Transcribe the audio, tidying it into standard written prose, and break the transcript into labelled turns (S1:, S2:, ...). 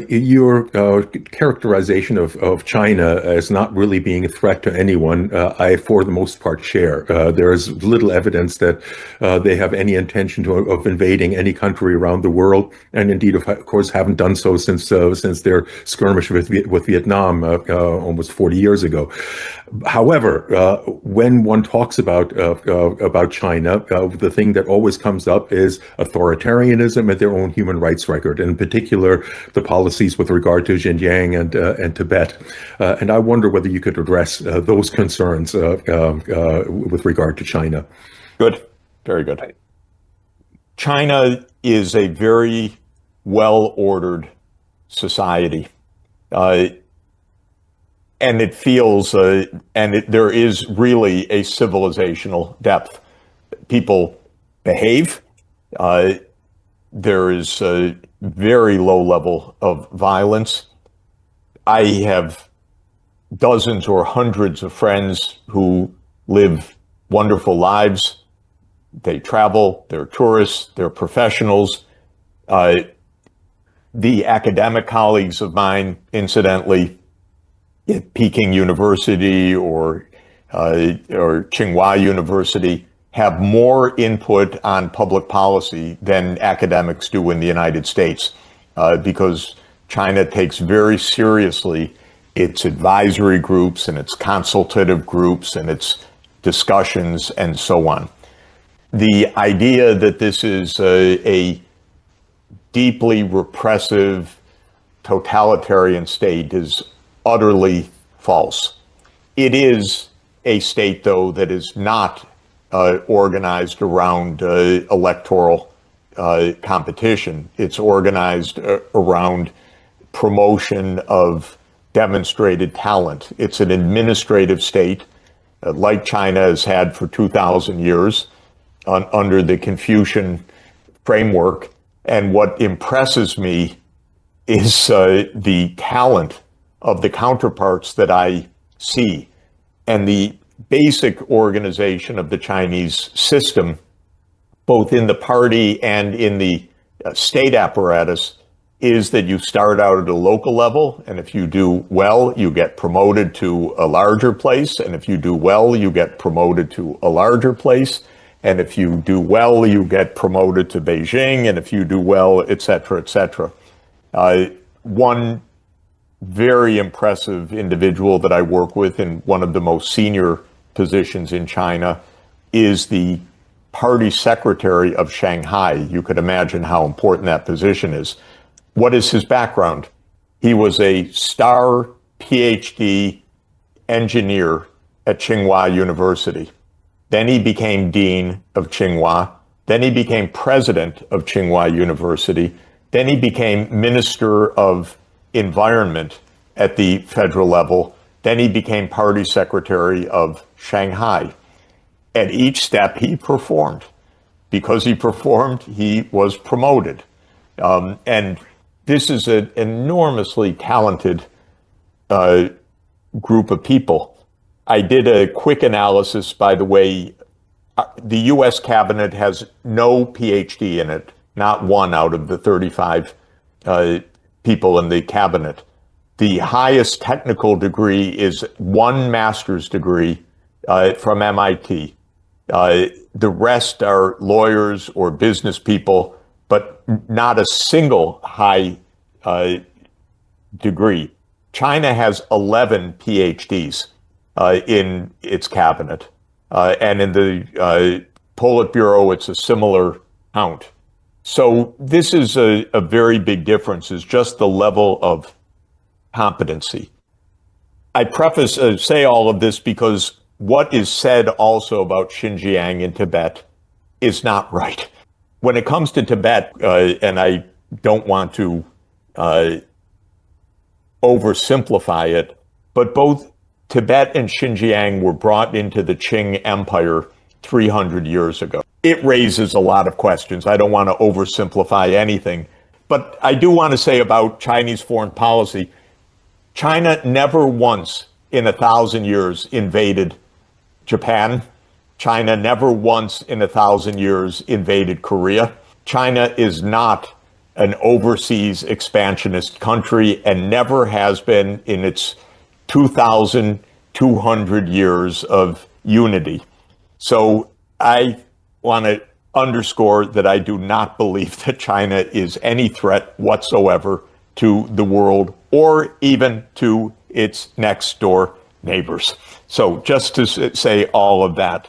S1: Your characterization of China as not really being a threat to anyone, I, for the most part, share. There is little evidence that they have any intention of invading any country around the world, and indeed, of course, haven't done so since their skirmish with Vietnam almost 40 years ago. However, when one talks about China, the thing that always comes up is authoritarianism and their own human rights record, and in particular, the policies with regard to Xinjiang and Tibet. And I wonder whether you could address those concerns with regard to China.
S2: Good, very good. China is a very well-ordered society. And it feels, there is really a civilizational depth. People behave. There is a very low level of violence. I have dozens or hundreds of friends who live wonderful lives. They travel, they're tourists, they're professionals. The academic colleagues of mine, incidentally, at Peking University or Tsinghua University, have more input on public policy than academics do in the United States, because China takes very seriously its advisory groups and its consultative groups and its discussions and so on. The idea that this is a deeply repressive, totalitarian state is utterly false. It is a state, though, that is not organized around electoral competition. It's organized around promotion of demonstrated talent. It's an administrative state, like China has had for 2,000 years under the Confucian framework. And what impresses me is the talent of the counterparts that I see, and the basic organization of the Chinese system, both in the party and in the state apparatus, is that you start out at a local level, and if you do well, you get promoted to a larger place, and if you do well, you get promoted to a larger place, and if you do well, you get promoted to Beijing, and if you do well, et cetera, et cetera. One very impressive individual that I work with in one of the most senior positions in China is the party secretary of Shanghai. You could imagine how important that position is. What is his background? He was a star PhD engineer at Tsinghua University. Then he became dean of Tsinghua. Then he became president of Tsinghua University. Then he became minister of environment at the federal level. Then he became party secretary of Shanghai. At each step, he performed. Because he performed, he was promoted. And this is an enormously talented group of people. I did a quick analysis, by the way. The U.S. cabinet has no PhD in it, not one out of the 35 people in the cabinet. The highest technical degree is one master's degree from MIT. The rest are lawyers or business people, but not a single high degree. China has 11 PhDs in its cabinet. And in the Politburo, it's a similar count. So this is a very big difference, is just the level of competency. I say all of this because what is said also about Xinjiang and Tibet is not right. When it comes to Tibet, and I don't want to oversimplify it, but both Tibet and Xinjiang were brought into the Qing Empire 300 years ago. It raises a lot of questions. I don't want to oversimplify anything, but I do want to say about Chinese foreign policy, China never once in 1,000 years invaded Japan. China never once in 1,000 years invaded Korea. China is not an overseas expansionist country and never has been in its 2,200 years of unity. So I want to underscore that I do not believe that China is any threat whatsoever to the world or even to its next door neighbors. So just to say all of that.